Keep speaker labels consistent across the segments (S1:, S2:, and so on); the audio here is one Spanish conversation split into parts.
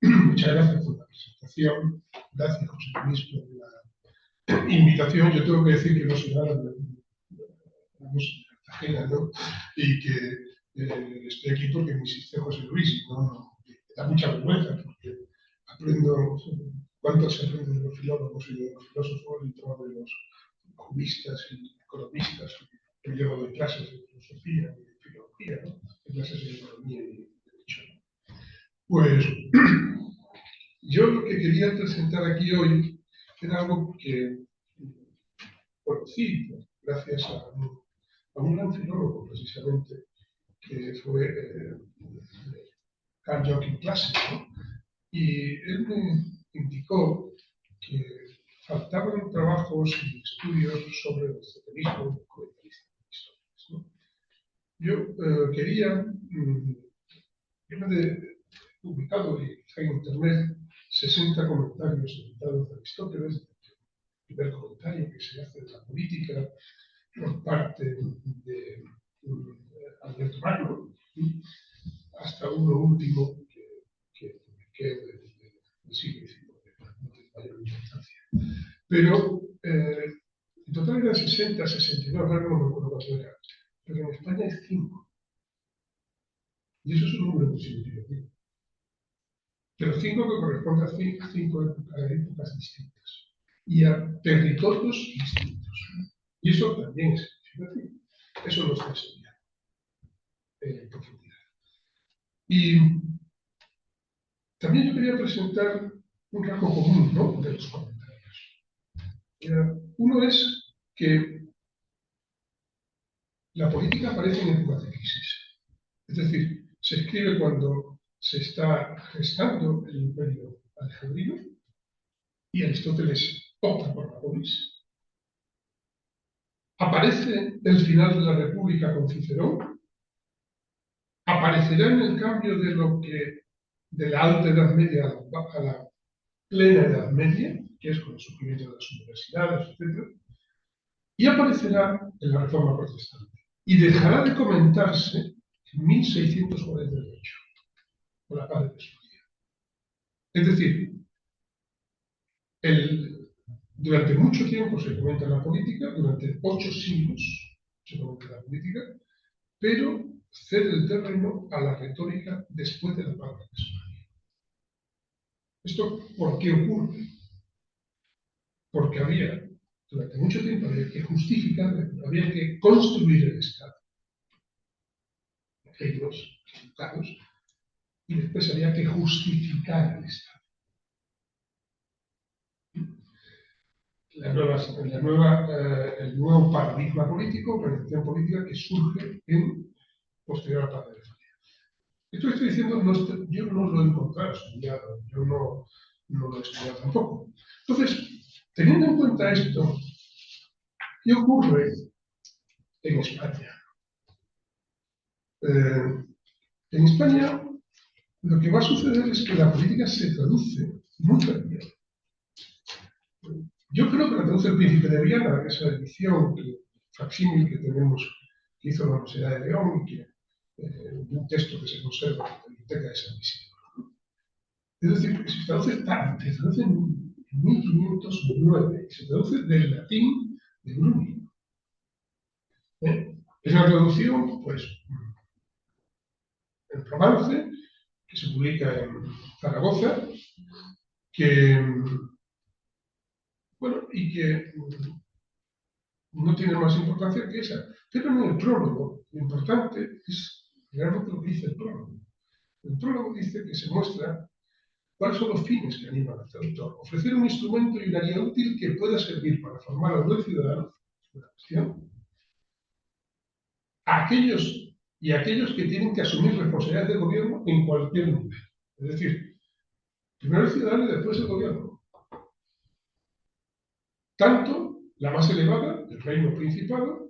S1: Muchas gracias por la presentación. Gracias, José Luis, por la invitación. Yo tengo que decir que no soy nada de Cartagena, ¿no? Y que estoy aquí porque me insiste José Luis. ¿No? Me da mucha vergüenza porque aprendo cuánto se aprende de los filólogos y de los filósofos y todo de los juristas y economistas. Yo llevo de clases de filosofía y de filología, ¿no? De clases de economía y de derecho. Pues yo lo que quería presentar aquí hoy era algo que conocí gracias a un gran filólogo, precisamente, que fue Carl Joachim Classen, ¿no? Y él me indicó que faltaban trabajos y estudios sobre el esoterismo comentarista de historias, ¿no? Yo quería, yo me he publicado en internet 60 comentarios editados de Aristóteles, el primer comentario que se hace de la política por parte de Alberto Magno, hasta uno último que del siglo XIX, no tiene mayor importancia. Pero en total eran 60, 62, ahora no me acuerdo cuánto era, pero en España hay 5. Y eso es un número muy significativo. Pero 5 que corresponde a 5 épocas distintas y a territorios distintos. Y eso también es significativo. Eso no está enseñado en profundidad. Y también yo quería presentar un rasgo común, ¿no?, de los comentarios. Uno es que la política aparece en épocas de crisis. Es decir, se escribe cuando se está gestando el imperio alejandrino y Aristóteles opta por la polis. Aparece el final de la República con Cicerón. Aparecerá en el cambio de la Alta Edad Media a la plena Edad Media, que es con el surgimiento de las universidades, etc. Y aparecerá en la Reforma Protestante. Y dejará de comentarse en 1648, con la paz de Westfalia. Es decir, durante mucho tiempo se comenta la política, durante 8 siglos se comenta la política, pero cede el terreno a la retórica después de la paz de Westfalia. ¿Esto por qué ocurre? Porque durante mucho tiempo había que justificar, había que construir el Estado. Reinos educados, y después había que justificar el Estado. El nuevo paradigma político, organización política que surge posterior a la paz de Westfalia. Esto que estoy diciendo, yo no lo he encontrado estudiado, yo no lo he estudiado tampoco. Entonces, teniendo en cuenta esto, ¿qué ocurre en España? En España, lo que va a suceder es que la política se traduce muy rápido. Yo creo que la traduce el Príncipe de Viana, esa edición, facsímil que tenemos, que hizo la Universidad de León, y un texto que se conserva en la Biblioteca de San Isidro. Es decir, que se traduce en 1509, se traduce del latín de Bruni. Es una traducción, pues, en romance, que se publica en Zaragoza, y que no tiene más importancia que esa. Pero en el prólogo, lo importante es realmente lo que dice el prólogo. El prólogo dice que se muestra cuáles son los fines que animan al traductor. Ofrecer un instrumento y una guía útil que pueda servir para formar a un buen ciudadano, una cuestión, a aquellos que tienen que asumir responsabilidades de gobierno en cualquier nivel. Es decir, primero el ciudadano y después el gobierno. Tanto la más elevada, el reino principado,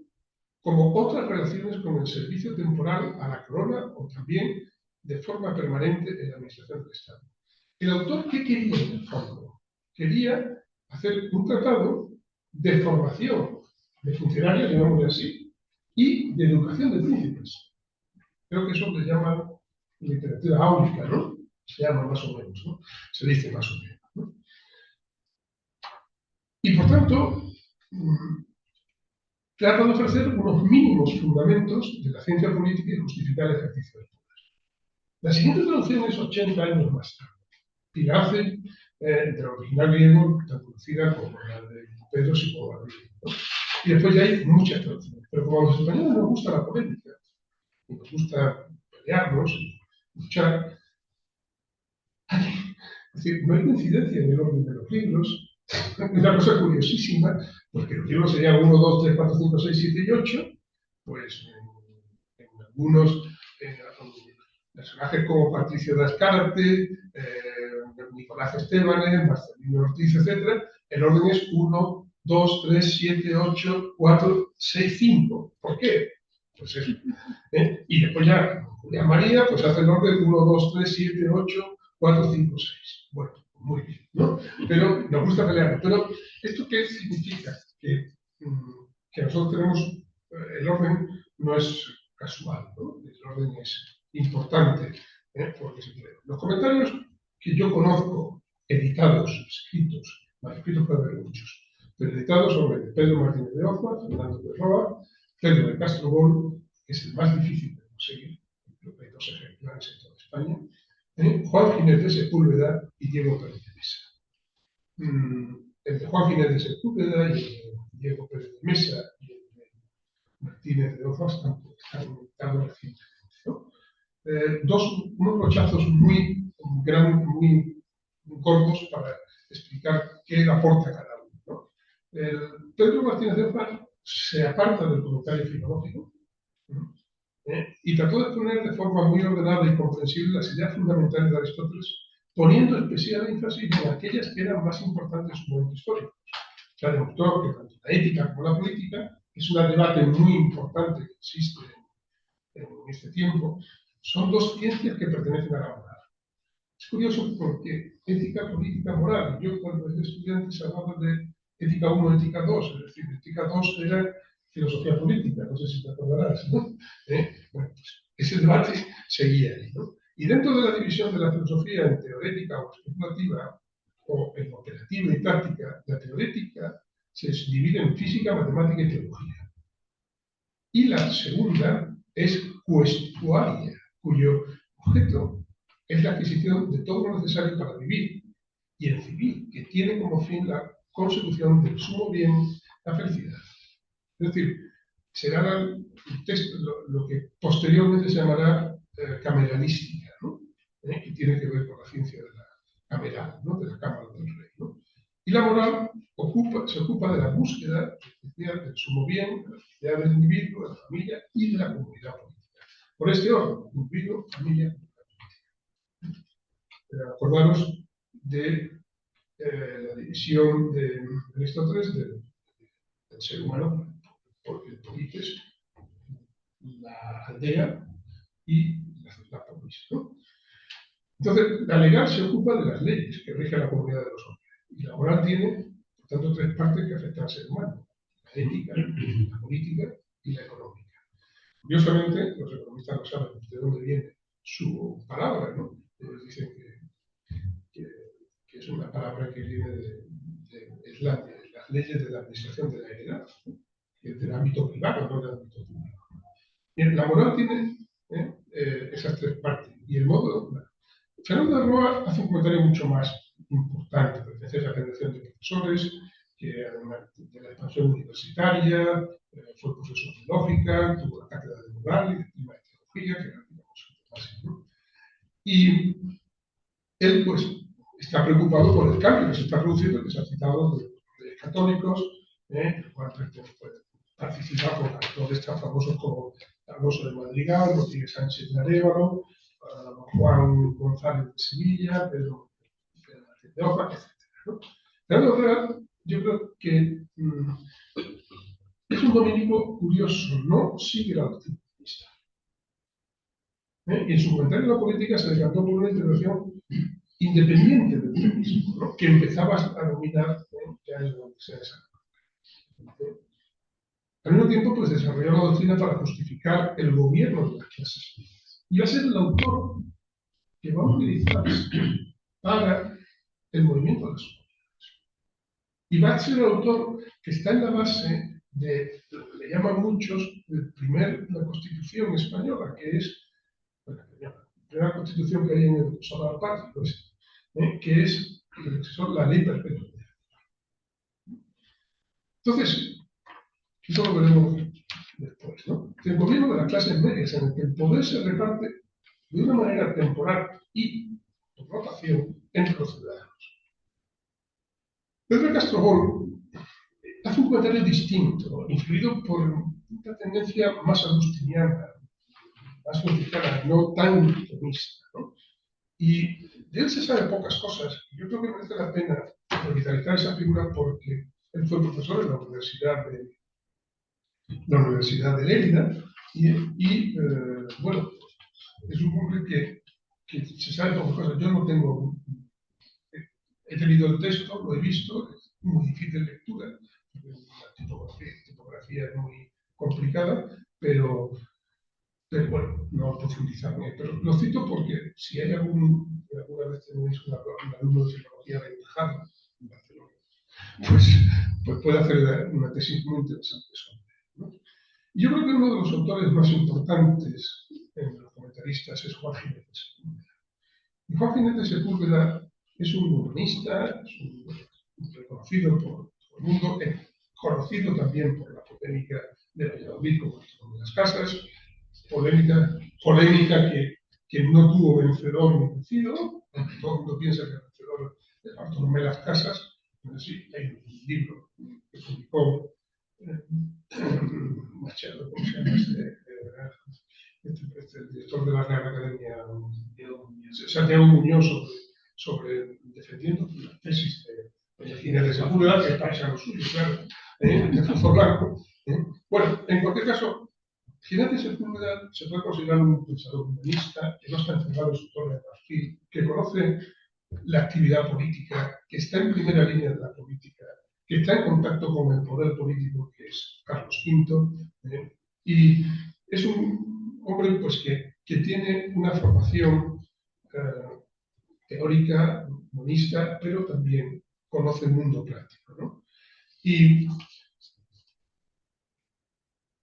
S1: como otras relaciones con el servicio temporal a la corona o también de forma permanente en la administración del Estado. El autor, ¿qué quería en el fondo? Quería hacer un tratado de formación de funcionarios, digámoslo así, y de educación de príncipes. Creo que eso le llama literatura áulica, ¿no? Se llama más o menos, ¿no? Se dice más o menos, ¿no? Y por tanto, trata de ofrecer unos mínimos fundamentos de la ciencia política y justificar el ejercicio del poder. La siguiente traducción es 80 años más tarde y la hace del original griego, tan conocida como la de Pedro y Bobadilla, ¿no? Y después ya hay muchas traducciones. Pero como a los españoles nos gusta la polémica, y nos gusta pelearnos y luchar, es decir, no hay coincidencia en el orden de los libros. Es una cosa curiosísima, porque los libros serían 1, 2, 3, 4, 5, 6, 7 y 8, pues en algunos personajes como Patricio de Azcárate, Nicolás Estebanes, Marcelino Ortiz, etc., el orden es 1, 2, 3, 7, 8, 4, 6, 5. ¿Por qué? Pues eso. Y después ya, Julián María, pues hace el orden 1, 2, 3, 7, 8, 4, 5, 6. Bueno, muy bien, ¿no? Pero nos gusta pelear. Pero, ¿esto qué significa? Que nosotros tenemos, el orden no es casual, ¿no? El orden es importante, porque se cree. Los comentarios que yo conozco, editados, escritos, manuscritos puede haber muchos, pero editados son de Pedro Martínez de Oza, Fernando de Roa, Pedro de Castro Bol, que es el más difícil de conseguir, hay 2 ejemplares en toda España, Juan Ginés de Sepúlveda y Diego Pérez de Mesa. El de Juan Ginés de Sepúlveda y el de Diego Pérez de Mesa y el de Martínez de Oza están editados recientemente, ¿no? Unos brochazos muy grandes, muy cortos para explicar qué aporta cada uno, ¿no? Pedro Martínez de Oza se aparta del comentario filológico, ¿no? Y trató de poner de forma muy ordenada y comprensible las ideas fundamentales de Aristóteles, poniendo especial énfasis en aquellas que eran más importantes en su momento histórico. O sea, demostró que tanto la ética como la política, que es un debate muy importante que existe en este tiempo, son 2 ciencias que pertenecen a la moral. Es curioso porque ética, política, moral. Yo cuando era estudiante se hablaba de ética 1, ética 2, es decir, ética 2 era filosofía política, no sé si te acordarás, ¿no? Bueno, pues ese debate seguía ahí, ¿no? Y dentro de la división de la filosofía en teorética o especulativa, o en operativa y práctica, la teorética se divide en física, matemática y teología. Y la segunda es cuestuaria, cuyo objeto es la adquisición de todo lo necesario para vivir, y el civil, que tiene como fin la consecución del sumo bien, la felicidad. Es decir, será lo que posteriormente se llamará cameralística, ¿no? Que tiene que ver con la ciencia de la cameral, ¿no? De la Cámara del Rey, ¿no? Y la moral se ocupa de la búsqueda del sumo bien, de la felicidad del individuo, de la familia y de la comunidad política. Por este orden, individuo, familia, acordaros de la división de Aristóteles del ser humano por el polites, la aldea y la polis, ¿no? Entonces, la legal se ocupa de las leyes que rigen la comunidad de los hombres. Y la moral tiene, por tanto, 3 partes que afectan al ser humano: la ética, la política y la económica. Curiosamente, los economistas no saben de dónde viene su palabra, ¿no? Ellos dicen que es una palabra que viene de las leyes de la administración de la heredad, ¿no? Que es del ámbito privado, no del ámbito público. Bien, la moral tiene esas 3 partes. Y el modo. Fernando de Roa hace un comentario mucho más importante, pertenece a la generación de profesores, que además de la expansión universitaria, fue profesor de lógica, tuvo la cátedra de moral y de prima de teología, que era, digamos, básico, ¿no? Y él, pues, está preocupado por el cambio que se está produciendo, que se ha citado de los católicos, el cual participa con actores tan famosos como Alonso de Madrigal, Rodríguez Sánchez de Arévalo, Juan González de Sevilla, Pedro de Oja, etc., ¿no? Fernando Herrera, yo creo que es un dominico curioso, no sigue la doctrina comunista. Y en su comentario de la política se decantó por una intervención independiente del comunismo, ¿no? Que empezaba a dominar ya en la Universidad de Salamanca. Al mismo tiempo, pues desarrolló la doctrina para justificar el gobierno de las clases medias. Y va a ser el autor que que va a utilizarse para el movimiento de las comunidades. Y va a ser el autor que está en la base de, le llaman muchos, la Constitución española, que es, bueno, la primera Constitución que hay en el Salvador Patria, pues, que es la ley perpetua. Entonces, eso lo veremos después, ¿no? El gobierno de las clases medias, en el que el poder se reparte de una manera temporal y por rotación entre los ciudadanos. Pedro Castro Gol hace un comentario distinto, influido por una tendencia más agustiniana, más mexicana, no tan optimista, ¿no? Y de él se sabe pocas cosas. Yo creo que merece la pena revitalizar esa figura porque él fue profesor en la Universidad de Lérida y bueno, es un hombre que se sabe pocas cosas. Yo no tengo, he tenido el texto, lo he visto, es muy difícil lectura, la tipografía es muy complicada, pero bueno, no profundizarme. Pero lo cito porque si hay alguna vez tenéis un alumno de filología aventajado en Barcelona, pues puede hacer una tesis muy interesante sobre él, ¿no? Yo creo que uno de los autores más importantes en los comentaristas es Juan Ginés de Sepúlveda. Y Juan Ginés de Sepúlveda es un humanista, es un reconocido por el mundo, conocido también por la polémica de Valladolid como de las casas, polémica que no tuvo vencedor ni vencido. Todo el mundo piensa que el vencedor es Bartolomé Las Casas, pero sí, hay un libro que publicó Machado, ¿cómo se llama el director de la Real Academia, Santiago Muñoz, sobre defendiendo la tesis de Ginés de Sepúlveda, que es paisano suyo, claro, de Alfonso Blanco. Bueno, en cualquier caso, Ginés de Sepúlveda se puede considerar un pensador humanista que no está encerrado en su torre de marfil, que conoce la actividad política, que está en primera línea de la política, que está en contacto con el poder político que es Carlos V, y es un hombre pues, que tiene una formación teórica, humanista, pero también conoce el mundo práctico, ¿no? Y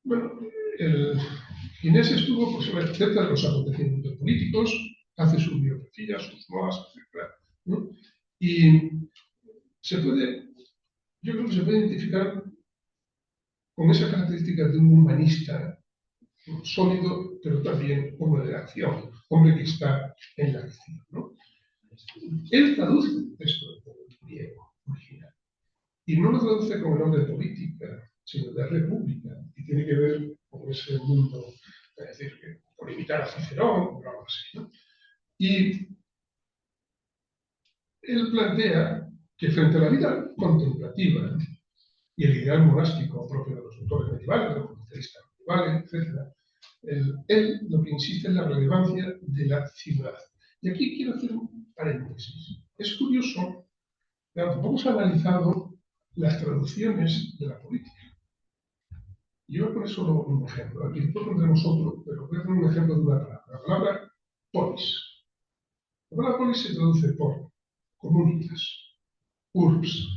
S1: bueno, Ginés estuvo pues, cerca de los acontecimientos políticos, hace sus biografías, sus noas, etc., ¿no? Y yo creo que se puede identificar con esa característica de un humanista sólido, pero también hombre de acción, hombre que está en la acción, ¿no? Él traduce el texto del griego original y no lo traduce como nombre de política, sino de república, y tiene que ver con ese mundo, es decir, por imitar a Cicerón o algo así, ¿no? Y él plantea que frente a la vida contemplativa y el ideal monástico propio de los autores medievales, de los comentaristas medievales, etc., él lo que insiste es la relevancia de la ciudad. Y aquí quiero hacer un paréntesis. Es curioso, pero tampoco se han analizado las traducciones de la política. Yo voy a poner solo un ejemplo. Aquí después pondremos otro, pero voy a poner un ejemplo de una palabra. La palabra polis. La palabra polis se traduce por comunitas, urbs,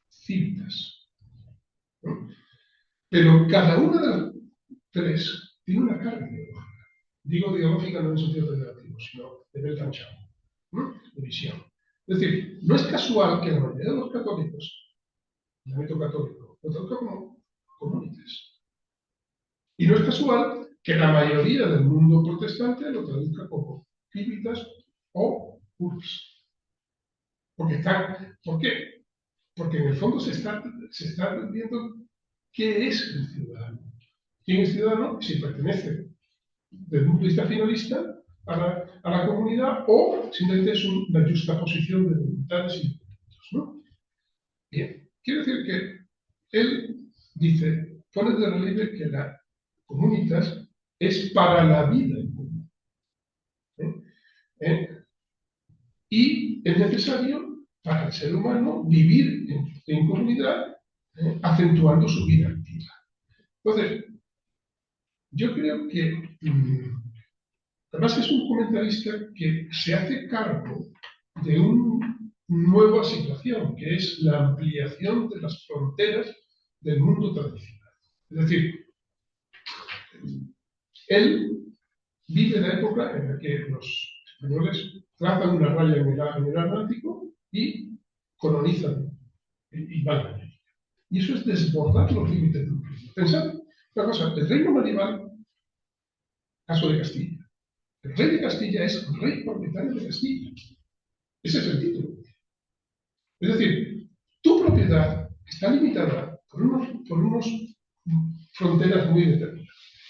S1: civitas, ¿no? Pero cada una de las tres tiene una carga ideológica. Digo ideológica no en sentido peyorativo, sino de Weltanschauung, ¿no? De visión. Es decir, no es casual que la mayoría de los católicos, el ámbito católico, lo traduzca como comunitas. Y no es casual que la mayoría del mundo protestante lo traduzca como civitas o urbs. ¿Por qué? Porque en el fondo se está viendo qué es el ciudadano. ¿Quién es ciudadano? Si pertenece desde un punto de vista finalista a la comunidad o simplemente es una justaposición de voluntades y de ¿no? Bien, quiere decir que él pone de relieve que la comunitas es para la vida en común. Y es necesario para el ser humano vivir en comunidad, acentuando su vida activa. Entonces, yo creo que Además es un comentarista que se hace cargo de una nueva situación, que es la ampliación de las fronteras del mundo tradicional. Es decir, él vive la época en la que los españoles trazan una raya en el Atlántico y colonizan y van a América. Y eso es desbordar los límites de un reino. Pensad una cosa, el reino medieval, caso de Castilla. El rey de Castilla es rey propietario de Castilla. Ese es el título. Es decir, tu propiedad está limitada por unos fronteras muy determinadas.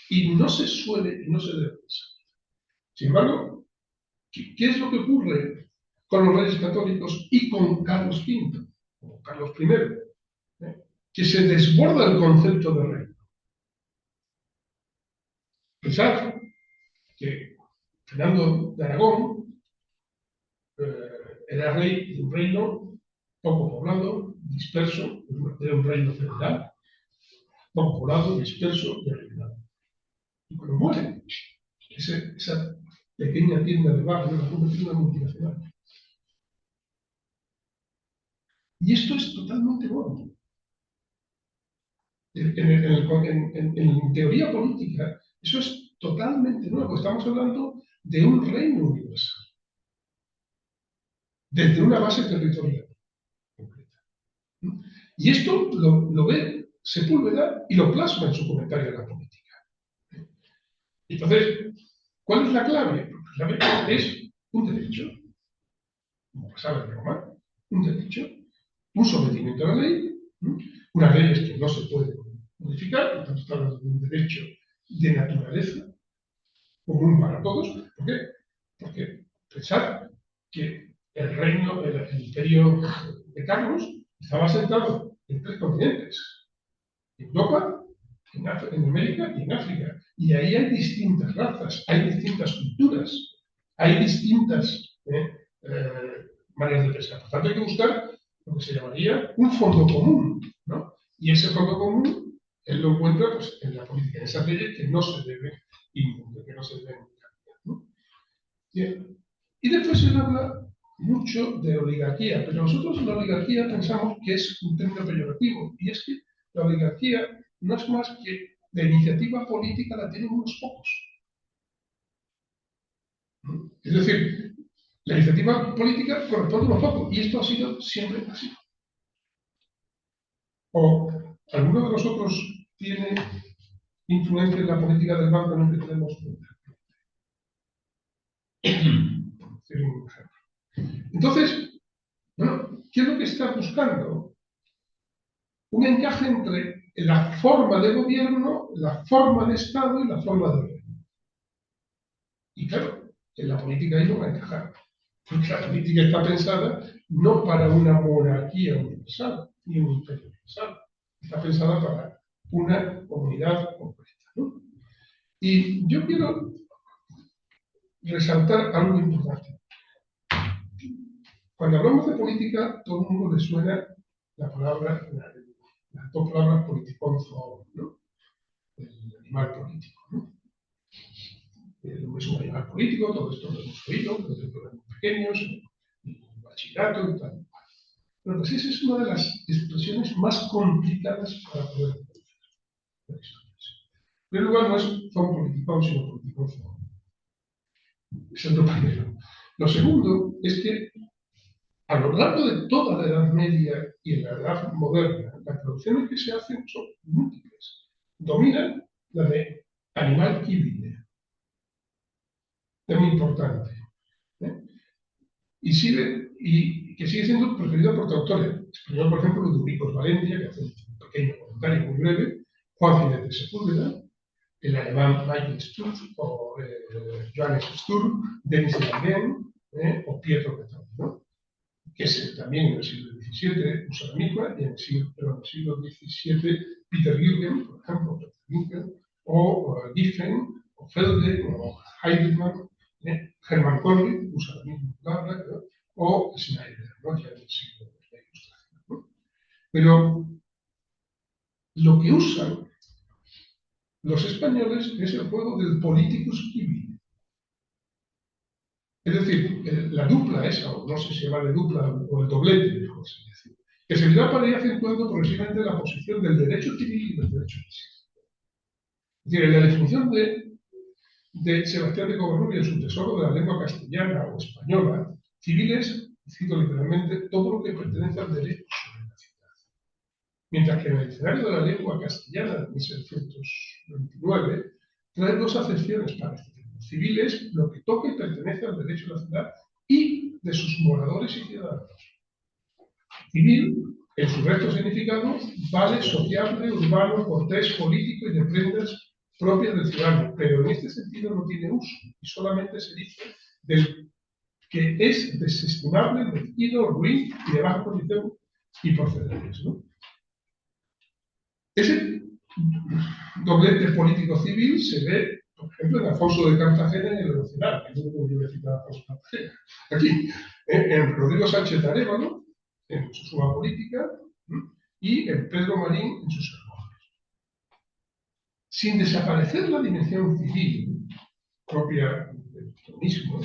S1: Y no se suele y no se debe pensar. Sin embargo, ¿qué es lo que ocurre con los reyes católicos y con Carlos V o Carlos I? Que se desborda el concepto de reino. Pensad que Fernando de Aragón era rey de un reino poco poblado, disperso, era un reino federal, poco poblado, disperso y arruinado. Y cuando muere, esa pequeña tienda de barrio la convierte en una multinacional. Y esto es totalmente nuevo. En teoría política, eso es totalmente nuevo. Estamos hablando de un reino universal, desde una base territorial completa. Y esto lo ve Sepúlveda y lo plasma en su comentario de la política. Entonces, ¿cuál es la clave? La clave es un derecho, como pasaba en Roma, un derecho, un sometimiento a la ley, unas leyes que no se pueden modificar, por tanto, está hablando de un derecho de naturaleza común para todos. ¿Por qué? Porque pensad que el imperio de Carlos estaba asentado en 3 continentes: en Europa, en América y en África. Y ahí hay distintas razas, hay distintas culturas, hay distintas maneras de pensar. Por tanto, hay que buscar lo que se llamaría un fondo común, ¿no? Y ese fondo común, él lo encuentra pues, en la política, en esas leyes que no se deben imponer, que no se deben cambiar, ¿no? Bien. Y después se habla mucho de oligarquía, pero nosotros la oligarquía pensamos que es un término peyorativo, y es que la oligarquía no es más que la iniciativa política la tienen unos pocos. Es decir, la iniciativa política corresponde a unos pocos, y esto ha sido siempre así. ¿O alguno de nosotros tiene influencia en la política del banco en el que tenemos? Entonces, bueno, ¿qué es lo que está buscando? Un encaje entre la forma de gobierno, la forma de Estado y la forma de reino. Y claro, en la política ahí no va a encajar. Porque la política está pensada no para una monarquía universal, ni un imperio universal. Está pensada para una comunidad completa, ¿no? Y yo quiero resaltar algo importante. Cuando hablamos de política, todo el mundo le suena la palabra, las 2 palabras politicón, ¿no? El animal político, ¿no? El hombre es un animal político, todo esto lo hemos oído desde que éramos pequeños, en el bachillerato y tal. Pero pues esa es una de las expresiones más complicadas para poder entender la historia. En primer lugar, no es son politicón, sino politicón. Es el primero. Lo segundo es que a lo largo de toda la Edad Media y en la Edad Moderna, las traducciones que se hacen son múltiples. Dominan la de animal híbrido. Es muy importante. ¿eh? Y que sigue siendo preferido por traductores. Español, por ejemplo, Ludovicos Valencia, que hace un pequeño comentario muy breve, Juan Ginés de Sepúlveda, el alemán Michael Sturz, o Johannes Sturm, Denis Lalien, o Pietro Petroni, ¿no? Que es también en el siglo XVII usa la misma, y en el siglo XVII Peter Jürgen, por ejemplo, o Giffen, o Felde, o Heidelmann, Hermann Kollwitz usa la misma palabra, ¿no? O Schneider, ¿no? Ya en el siglo de la Ilustración, ¿no? Pero lo que usan los españoles es el juego del politicus civil. Es decir, la dupla esa, o no sé si llama de dupla o el doblete, mejor se dice, que servirá para ir acentuando progresivamente la posición del derecho civil y del derecho eclesiástico. Es decir, en la definición de Sebastián de Covarrubias, su tesoro de la lengua castellana o española, civil es, cito literalmente, todo lo que pertenece al derecho de la ciudad. Mientras que en el diccionario de la lengua castellana de 1729 trae dos acepciones para este término. Civil es lo que toca y pertenece al derecho de la ciudad y de sus moradores y ciudadanos. Civil, en su recto significado, vale sociable, urbano, cortés, político y de prendas propias del ciudadano, pero en este sentido no tiene uso y solamente se dice del que es desestimable, mezquino, ruin y de baja condición y procedentes, ¿no? Ese doblete político-civil se ve, por ejemplo, en Alfonso de Cartagena y en el Nacional, que es lo que yo voy a citar a Alfonso de Cartagena. Aquí, en Rodrigo Sánchez Arévalo, en su suma política, y en Pedro Marín en sus sermones. Sin desaparecer la dimensión civil propia del mismo,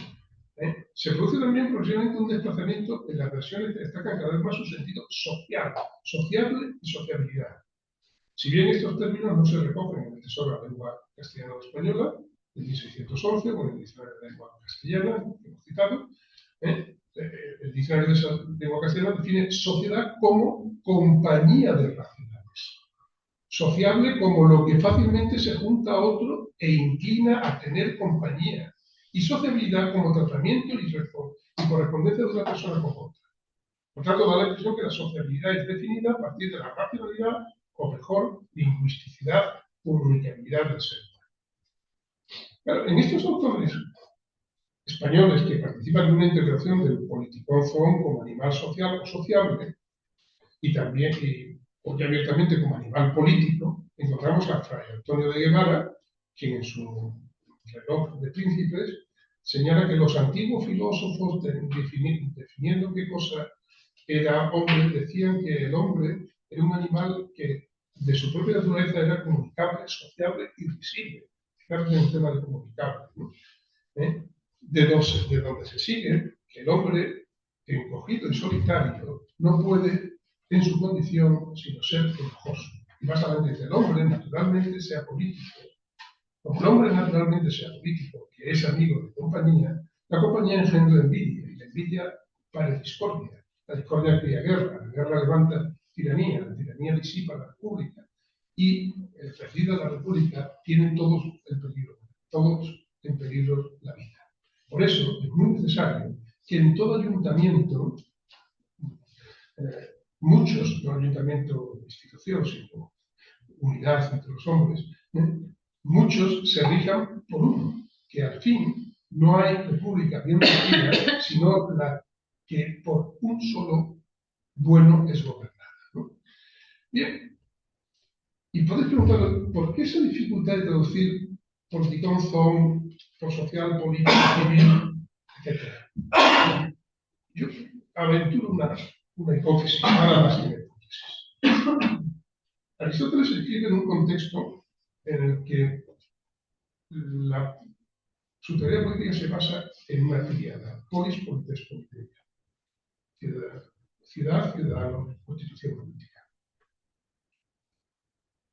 S1: se produce también progresivamente un desplazamiento en las versiones que destacan cada vez más su sentido social, sociable y sociabilidad. Si bien estos términos no se recogen en el Tesoro de la Lengua Castellana o Española, de 1611, o en el Diccionario de la Lengua Castellana, que hemos citado, el Diccionario de la Lengua Castellana define sociedad como compañía de racionales. Sociable como lo que fácilmente se junta a otro e inclina a tener compañía. Y sociabilidad como tratamiento y correspondencia de una persona con otra. Por tanto, da la impresión que la sociabilidad es definida a partir de la racionalidad o mejor, lingüisticidad, comunicabilidad del ser. Claro, en estos autores españoles que participan de una integración del politicón zoon como animal social o sociable, y también, o ya abiertamente como animal político, encontramos a Fray Antonio de Guevara, quien en su reloj de príncipes señala que los antiguos filósofos, definiendo qué cosa era hombre, decían que el hombre era un animal que de su propia naturaleza era comunicable, sociable y visible. Fijaros en el tema de comunicable, ¿no? De donde se sigue que el hombre encogido y solitario no puede en su condición sino ser enojoso. Y más adelante dice, el hombre naturalmente sea político. Como el hombre naturalmente sea político, que es amigo de compañía, la compañía engendra envidia, y la envidia pare discordia. La discordia cría guerra, la guerra levanta tiranía, la tiranía disipa la república, y el ejercicio de la república tienen todos en peligro la vida. Por eso es muy necesario que en todo ayuntamiento, muchos, no ayuntamiento de institución, sino unidad entre los hombres, muchos se rijan por uno, que al fin no hay república bien regida, sino la que por un solo bueno es gobernada, ¿no? Bien, y podéis preguntar, ¿por qué esa dificultad de traducir politicón zoon por social, político, civil, etcétera? Yo aventuro una hipótesis, nada más que una hipótesis. Aristóteles escribe en un contexto en el que su teoría política se basa en una tríada: polis, polites, política. Ciudad, ciudadano, constitución política.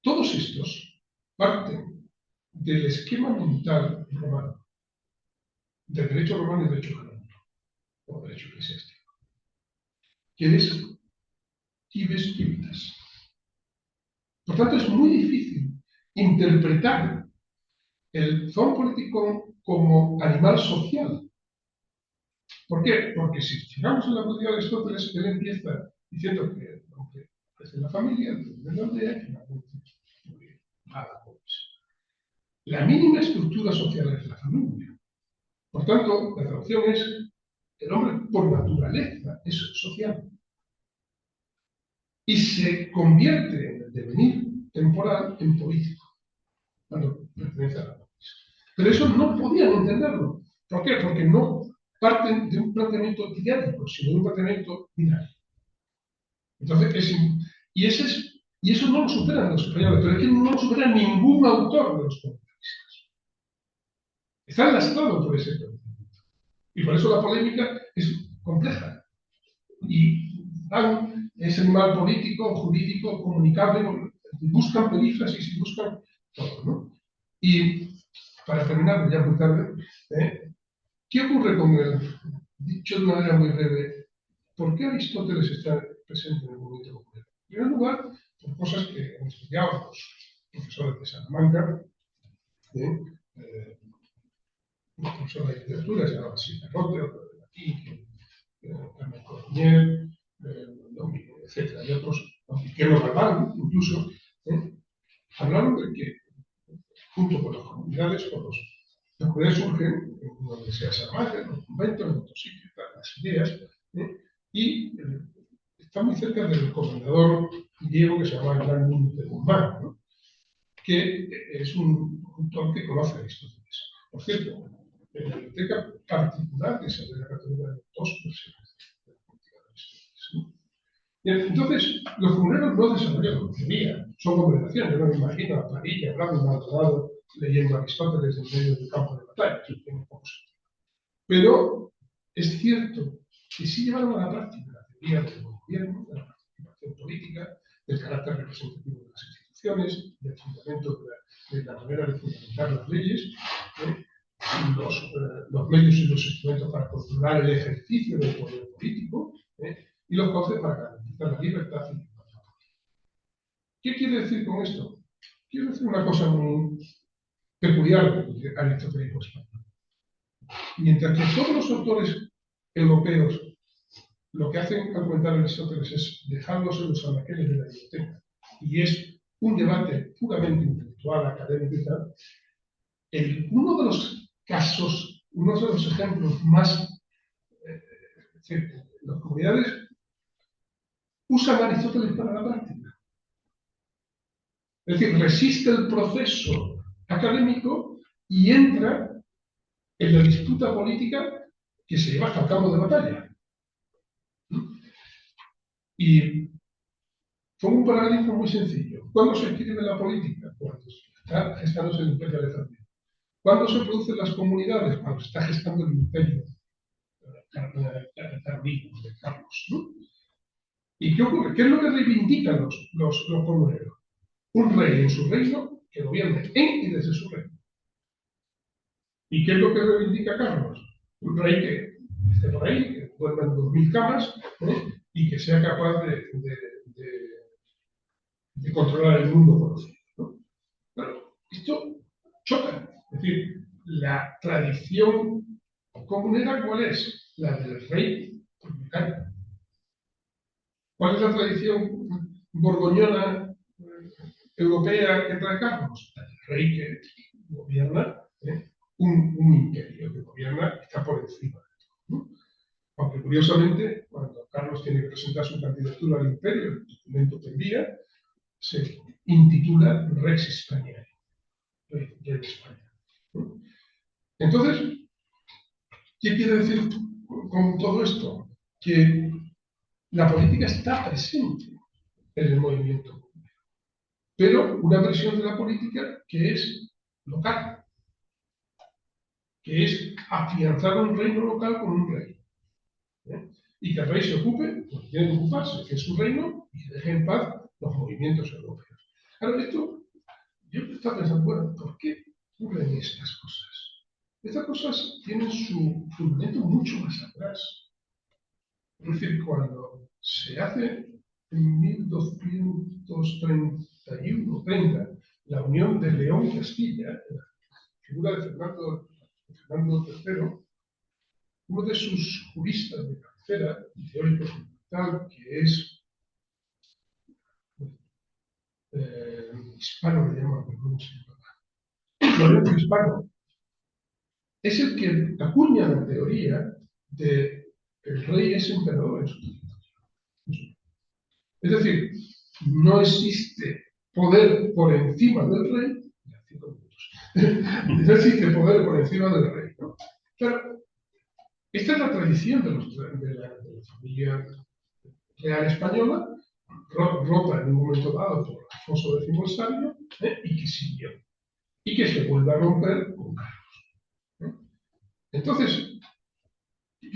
S1: Todos estos parten del esquema mental romano, del derecho romano y del derecho canónico, o derecho eclesiástico, que es cives civitas. Por tanto, es muy difícil interpretar el zoon político como animal social. ¿Por qué? Porque si fijamos en la política de Aristóteles, él empieza diciendo que el hombre crece en la familia, en la aldea, que finalmente nada, pues. La mínima estructura social es la familia. Por tanto, la traducción es: el hombre por naturaleza es social. Y se convierte en el devenir temporal en político, cuando pertenece a la polis. Pero eso no podían entenderlo. ¿Por qué? Porque no parten de un planteamiento didáctico, sino de un planteamiento binario. Entonces, y eso no lo superan los españoles, pero es que no lo supera ningún autor de los comentaristas. Está lastrado por ese planteamiento. Y por por eso la polémica es compleja. Y dan ese animal político, jurídico, comunicable, buscan perífrasis y buscan todo, ¿no? Y para terminar, ya muy tarde, ¿qué ocurre con el, dicho de una manera muy breve, por qué Aristóteles está presente en el movimiento comunero? En primer lugar, por cosas que han estudiado los profesores de Salamanca, una profesora de literatura, se llama Silvia Rote, otra de latín, Carmen Codornier, etc. Y otros, Piquero Galván, incluso, hablaron de que, junto con las comunidades, las comunidades surgen en la Universidad de Salamanca, en los conventos, en otros sitios, las ideas, y está muy cerca del comendador griego que se llama el Gran Mundo de Guzmán, ¿no? Que es un autor que conoce a Aristóteles. Por cierto, en la biblioteca particular de esa Iglesia Católica de dos versiones de la política de Aristóteles, ¿no? Bien, entonces, los comuneros no desarrollaron teoría, son congregaciones. Yo no me imagino a Parilla, hablando de Maldonado, leyendo a Aristóteles en medio del campo de batalla, eso tiene poco sentido. Pero es cierto que sí llevaron a la práctica la teoría del gobierno, de la participación política, del carácter representativo de las instituciones, del fundamento de la manera de fundamentar las leyes, los medios y los instrumentos para controlar el ejercicio del poder político, y los cauces para garantizar la libertad y la igualdad. ¿Qué quiere decir con esto? Quiero decir una cosa muy peculiar del aristotelismo español. Mientras que todos los autores europeos lo que hacen al comentar a Aristóteles es dejarlos en los anaqueles de la biblioteca y es un debate puramente intelectual, académico y tal, uno de los casos, uno de los ejemplos más, las comunidades usan a Aristóteles para la práctica. Es decir, resiste el proceso académico y entra en la disputa política que se lleva hasta el campo de batalla. Y con un paralelismo muy sencillo. ¿Cuándo se escribe la política? Cuando está gestándose el imperio alejandrino. ¿Cuándo se producen las comunidades? Cuando se está gestando el imperio tardío de Carlos, ¿no? ¿Y qué ocurre? ¿Qué es lo que reivindican los comuneros? Un rey en su reino que gobierne en y desde su reino. ¿Y qué es lo que reivindica Carlos? Un rey que esté por ahí, que duerma en 2000 camas, y que sea capaz de controlar el mundo conocido, ¿no? Claro, esto choca. Es decir, la tradición comunera, ¿cuál es? La del rey republicano. ¿Cuál es la tradición borgoñona europea que trae Carlos? La del rey que gobierna un imperio, que gobierna, está por encima de todo, ¿no? Aunque curiosamente, cuando Carlos tiene que presentar su candidatura al imperio, el documento que envía se intitula Rex Hispaniae, rey de España, ¿no? Entonces, ¿qué quiere decir con todo esto? Que la política está presente en el movimiento, pero una versión de la política que es local, que es afianzar un reino local con un rey. Y que el rey se ocupe, porque tiene que ocuparse, que es su reino, y que deje en paz los movimientos europeos. Claro, esto, yo estaba pensando, bueno, ¿por qué ocurren estas cosas? Estas cosas tienen su fundamento mucho más atrás. Es decir, cuando se hace en 1231-30 la unión de León y Castilla, la figura de Fernando III, uno de sus juristas de cabecera y teórico fundamental, que es hispano, le llaman, ¿cómo se llama? Lorenzo Hispano, es el que acuña la teoría de el rey es emperador en su territorio. Es decir, no existe poder por encima del rey, no existe poder por encima del rey, ¿no? Claro, esta es la tradición de la familia real española, rota en un momento dado por Alfonso X el Sabio, y que siguió, y que se vuelve a romper con Carlos. Entonces,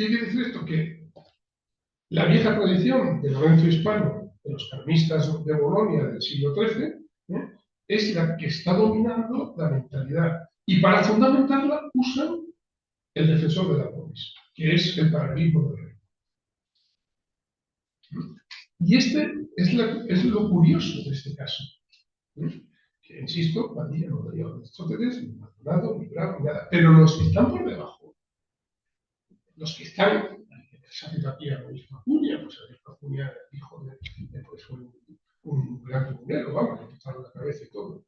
S1: quiere decir esto? Que la vieja tradición de Lorenzo Hispano, de los carlistas de Bolonia del siglo XIII, es la que está dominando la mentalidad. Y para fundamentarla usan el defensor de la polis, que es el paradigma del rey. Y este es lo curioso de este caso. Que, insisto, Padilla no dio Aristóteles, ni Maldonado, ni Bravo, ni nada. Pero los que están por debajo, los que están, se hace aquí a Luis Acuña, pues a Luis Acuña, hijo de pues, un gran comunero, vamos, le quitaron la cabeza y todo.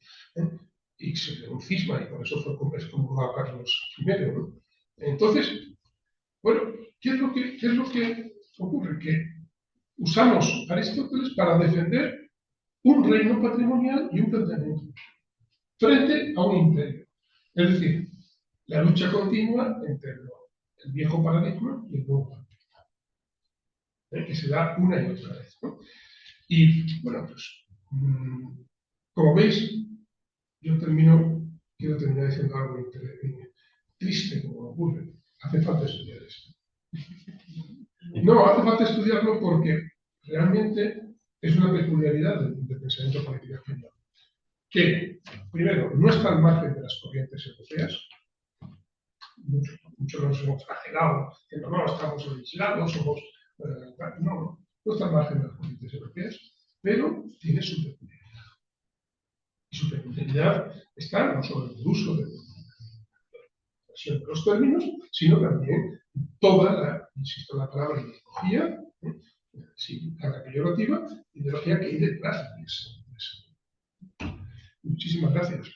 S1: Y se dio un cisma, y por eso fue excomulgado Carlos I. ¿No? Entonces, bueno, ¿qué es lo que ocurre? Que usamos Aristóteles para defender un reino patrimonial y un planteamiento frente a un imperio. Es decir, la lucha continua entre el viejo paradigma y el nuevo paradigma, que se da una y otra vez. ¿No? Y bueno, pues, como veis, quiero terminar diciendo algo triste, como ocurre. Hace falta estudiar esto. No, hace falta estudiarlo porque realmente es una peculiaridad del pensamiento político español. Que, primero, no está al margen de las corrientes europeas. Muchos nos hemos exagerado, diciendo, no, estamos aislados, somos. No está al margen de las corrientes europeas, pero tiene su peculiaridad. Y su peculiaridad está no solo en el uso de los términos, sino también toda la, insisto en la palabra, ideología, sí, la peyorativa, ideología que hay detrás de eso. Muchísimas gracias.